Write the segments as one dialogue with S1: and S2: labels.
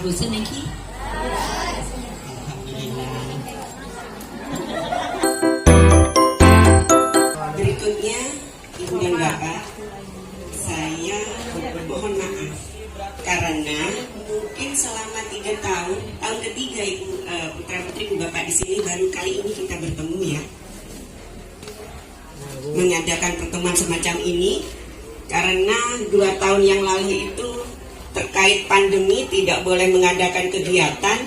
S1: bosan lagi? Berikutnya, Ibu dan Bapak, saya mohon maaf karena mungkin selama 3 tahun ketiga Ibu putra putri Ibu Bapak di sini baru kali ini kita bertemu ya, mengadakan pertemuan semacam ini karena 2 tahun yang lalu itu terkait pandemi tidak boleh mengadakan kegiatan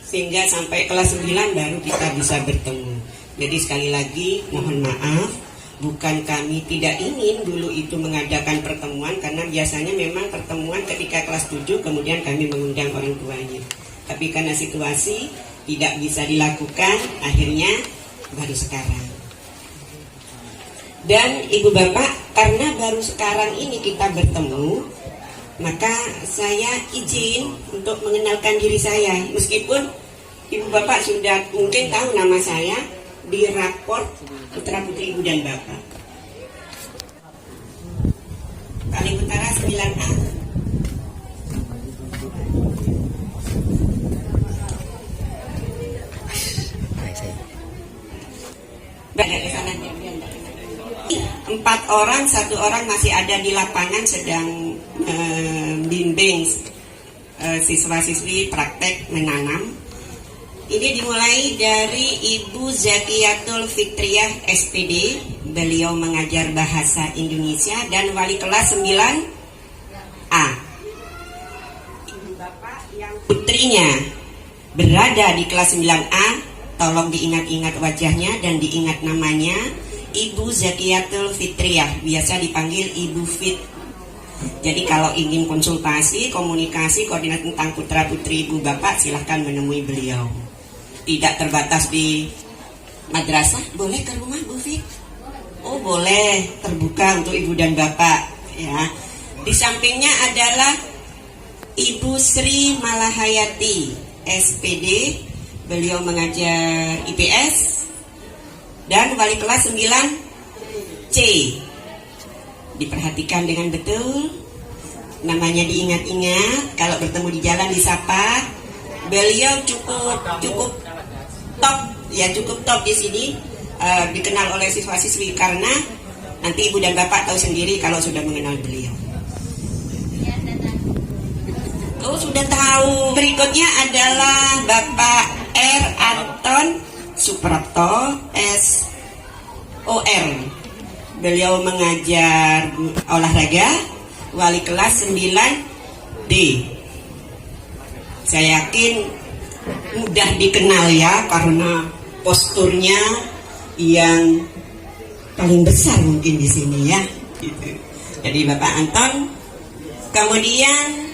S1: sehingga sampai kelas 9 baru kita bisa bertemu. Jadi sekali lagi mohon maaf, bukan kami tidak ingin dulu itu mengadakan pertemuan karena biasanya memang pertemuan ketika kelas 7 kemudian kami mengundang orang tuanya. Tapi karena situasi tidak bisa dilakukan, akhirnya baru sekarang. Dan Ibu Bapak, karena baru sekarang ini kita bertemu, maka saya izin untuk mengenalkan diri saya. Meskipun Ibu Bapak sudah mungkin tahu nama saya di rapor Putra Putri Ibu dan Bapak. Kali Utara 9A. Empat orang, 1 orang masih ada di lapangan sedang bimbing siswa-siswi praktek menanam. Ini dimulai dari Ibu Zakiatul Fitriah SPD, beliau mengajar bahasa Indonesia dan wali kelas 9A. Ibu Bapak yang putrinya berada di kelas 9A, tolong diingat-ingat wajahnya dan diingat namanya, Ibu Zakiatul Fitriah, biasa dipanggil Ibu Fit. Jadi kalau ingin konsultasi, komunikasi, koordinat tentang putra putri Ibu Bapak, silahkan menemui beliau. Tidak terbatas di madrasah, boleh ke rumah Bu Fit? Oh boleh, terbuka untuk Ibu dan Bapak ya. Di sampingnya adalah Ibu Sri Malahayati SPD, beliau mengajar IPS dan wali kelas 9C. Diperhatikan dengan betul, namanya diingat-ingat, kalau bertemu di jalan disapa. Beliau cukup top ya, cukup top di sini, dikenal oleh siswa-siswi karena nanti Ibu dan Bapak tahu sendiri kalau sudah mengenal beliau. Oh sudah tahu. Berikutnya adalah Bapak R. Anton Suprapto SOR. Beliau mengajar olahraga, wali kelas 9D. Saya yakin mudah dikenal ya karena posturnya yang paling besar mungkin di sini ya. Gitu. Jadi Bapak Anton. Kemudian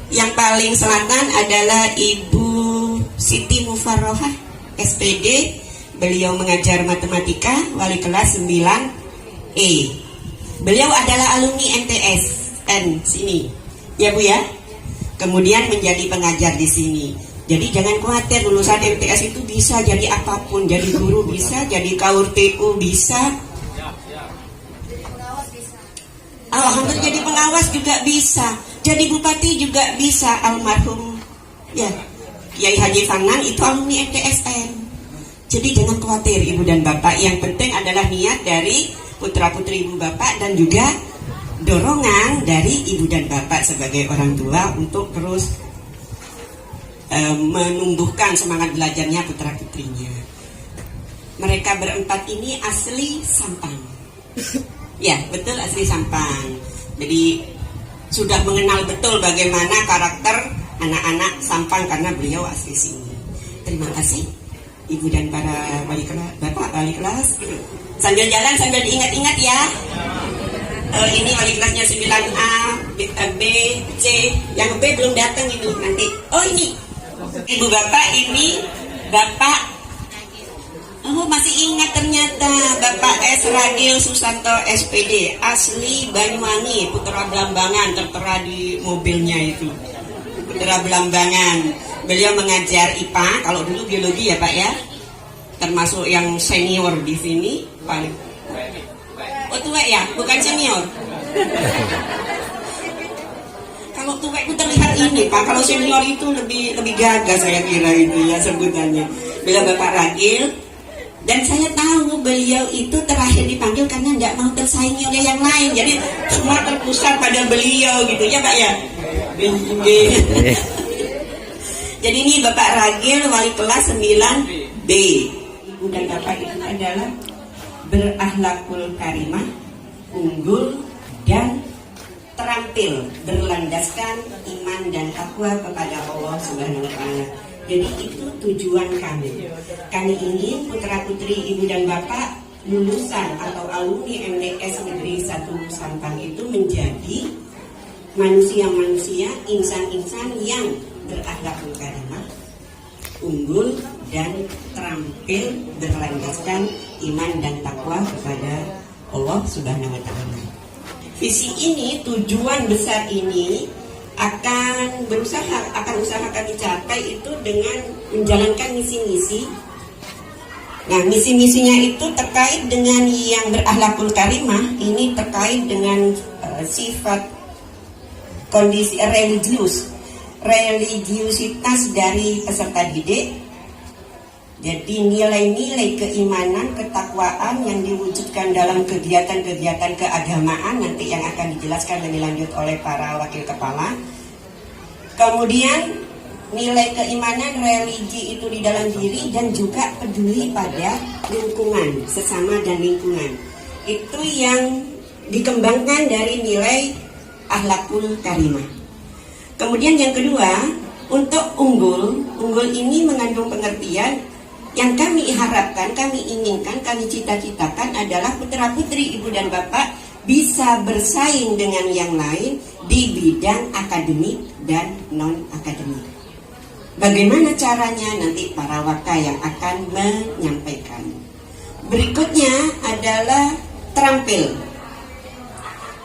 S1: yang paling selatan adalah Ibu Siti Mufarrohah SPD. Beliau mengajar matematika, wali kelas 9E. Beliau adalah alumni MTSN sini, ya Bu ya. Kemudian menjadi pengajar di sini. Jadi jangan khawatir, lulusan MTS itu bisa jadi apapun, jadi guru bisa, jadi kaur TU bisa. Alhamdulillah jadi pengawas juga bisa, jadi bupati juga bisa. Almarhum ya Kiai Haji Fanan itu alumni MTSN. Jadi jangan khawatir Ibu dan Bapak, yang penting adalah niat dari putra putri Ibu Bapak dan juga dorongan dari Ibu dan Bapak sebagai orang tua untuk terus menumbuhkan semangat belajarnya putra putrinya. Mereka berempat ini asli Sampang. Ya betul, asli Sampang. Jadi sudah mengenal betul bagaimana karakter anak-anak Sampang karena beliau asli sini. Terima kasih Ibu dan para wali kelas, Bapak wali kelas. Sambil jalan sambil diingat-ingat ya. Ini wali kelasnya 9A, B, C. Yang B belum datang ini nanti. Oh ini Ibu Bapak, ini Bapak. Oh masih ingat ternyata Bapak S. Radil Susanto SPD, asli Banyuwangi, putra Belambangan, tertera di mobilnya itu. Putra Belambangan. Beliau mengajar IPA, kalau dulu biologi ya Pak ya. Termasuk yang senior di sini paling. Oh tua ya, bukan senior. Kalau kalau tua itu terlihat ini Pak, kalau senior itu lebih gagah saya kira itu ya sebutannya. Beliau Bapak Ragil, dan saya tahu beliau itu terakhir dipanggil karena tidak mau tersaingi oleh yang lain, jadi semua terpusat pada beliau gitu ya Pak ya. Jadi ini Bapak Ragil, wali kelas 9B. Ibu dan Bapak itu adalah berakhlakul karimah, unggul dan terampil, berlandaskan iman dan takwa kepada Allah Subhanahu wa Ta'ala. Jadi itu tujuan kami. Kami ingin putra putri ibu dan bapak lulusan atau alumni MTS Negeri 1 Sampang itu menjadi manusia-manusia, insan-insan yang berakhlakul karimah, unggul dan terampil, berlandaskan iman dan takwa kepada Allah Subhanahu wa Ta'ala. Visi ini, tujuan besar ini akan usaha kami capai itu dengan menjalankan misi-misi. Nah, misi-misinya itu terkait dengan yang berakhlakul karimah, ini terkait dengan sifat kondisi religiusitas dari peserta didik. Jadi nilai-nilai keimanan, ketakwaan yang diwujudkan dalam kegiatan-kegiatan keagamaan nanti yang akan dijelaskan lebih lanjut oleh para wakil kepala. Kemudian nilai keimanan religi itu di dalam diri dan juga peduli pada lingkungan, sesama dan lingkungan. Itu yang dikembangkan dari nilai akhlakul karimah. Kemudian yang kedua, untuk unggul ini mengandung pengertian yang kami harapkan, kami inginkan, kami cita-citakan adalah putra-putri ibu dan bapak bisa bersaing dengan yang lain di bidang akademik dan non-akademik. Bagaimana caranya nanti para waka yang akan menyampaikan. Berikutnya adalah terampil.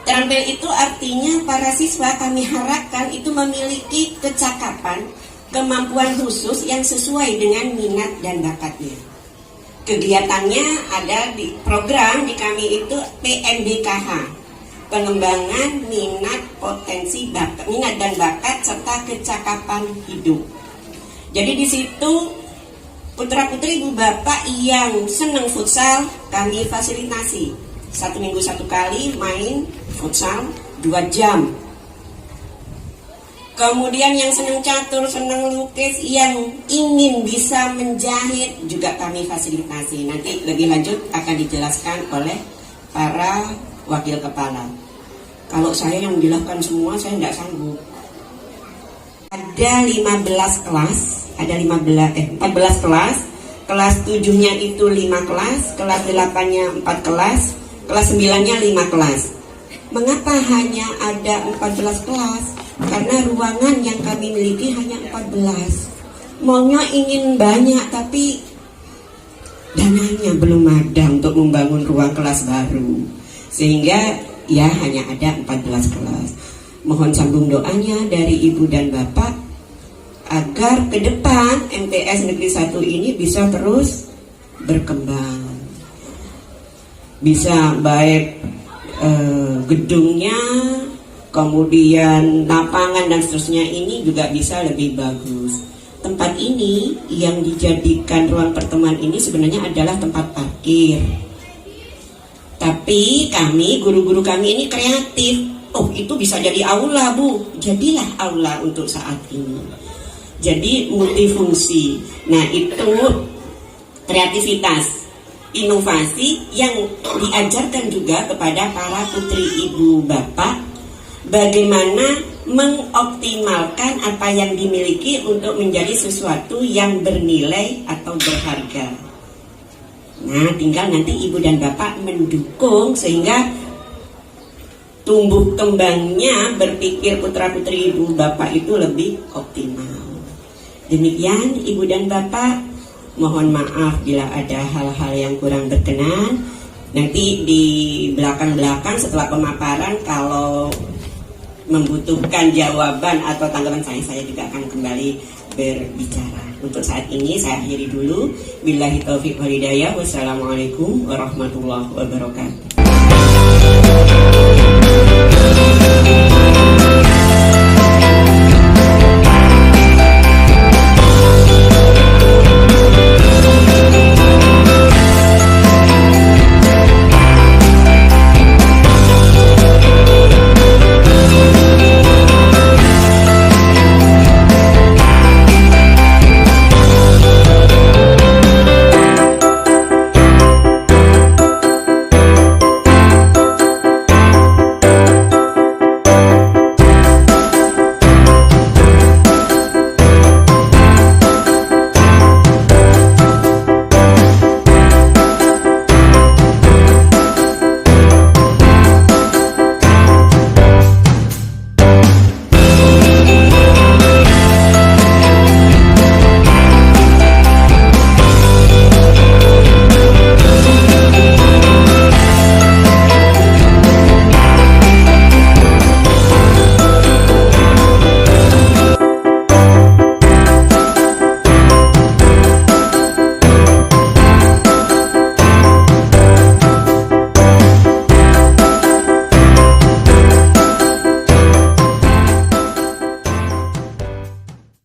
S1: Terampil itu artinya para siswa kami harapkan itu memiliki kecakapan, kemampuan khusus yang sesuai dengan minat dan bakatnya. Kegiatannya ada di program di kami itu PMBKH, pengembangan minat, potensi, minat dan bakat serta kecakapan hidup. Jadi di situ putra-putri ibu bapak yang senang futsal kami fasilitasi. 1 minggu 1 kali main futsal 2 jam. Kemudian yang senang catur, senang lukis, yang ingin bisa menjahit juga kami fasilitasi. Nanti lebih lanjut akan dijelaskan oleh para wakil kepala. Kalau saya yang menjelaskan semua, saya tidak sanggup. Ada 14 kelas. Kelas 7-nya itu 5 kelas, kelas 8-nya 4 kelas, kelas 9-nya 5 kelas. Mengapa hanya ada 14 kelas? Karena ruangan yang kami miliki hanya 14. Maunya ingin banyak tapi dananya belum ada untuk membangun ruang kelas baru. Sehingga ya hanya ada 14 kelas. Mohon sambung doanya dari ibu dan bapak agar ke depan MTS Negeri 1 ini bisa terus berkembang. Bisa baik gedungnya, kemudian lapangan dan seterusnya ini juga bisa lebih bagus. Tempat ini yang dijadikan ruang pertemuan ini sebenarnya adalah tempat parkir. Tapi kami, guru-guru kami ini kreatif. Oh, itu bisa jadi aula, Bu. Jadilah aula untuk saat ini. Jadi multifungsi. Nah, itu kreativitas, inovasi yang diajarkan juga kepada para putri ibu bapak bagaimana mengoptimalkan apa yang dimiliki untuk menjadi sesuatu yang bernilai atau berharga. Nah, tinggal nanti ibu dan bapak mendukung sehingga tumbuh kembangnya berpikir putra-putri ibu bapak itu lebih optimal. Demikian ibu dan bapak, mohon maaf bila ada hal-hal yang kurang berkenan. Nanti di belakang-belakang setelah pemaparan kalau membutuhkan jawaban atau tanggapan saya juga akan kembali berbicara. Untuk saat ini saya akhiri dulu. Billahi taufiq wal hidayah. Wassalamualaikum warahmatullahi wabarakatuh.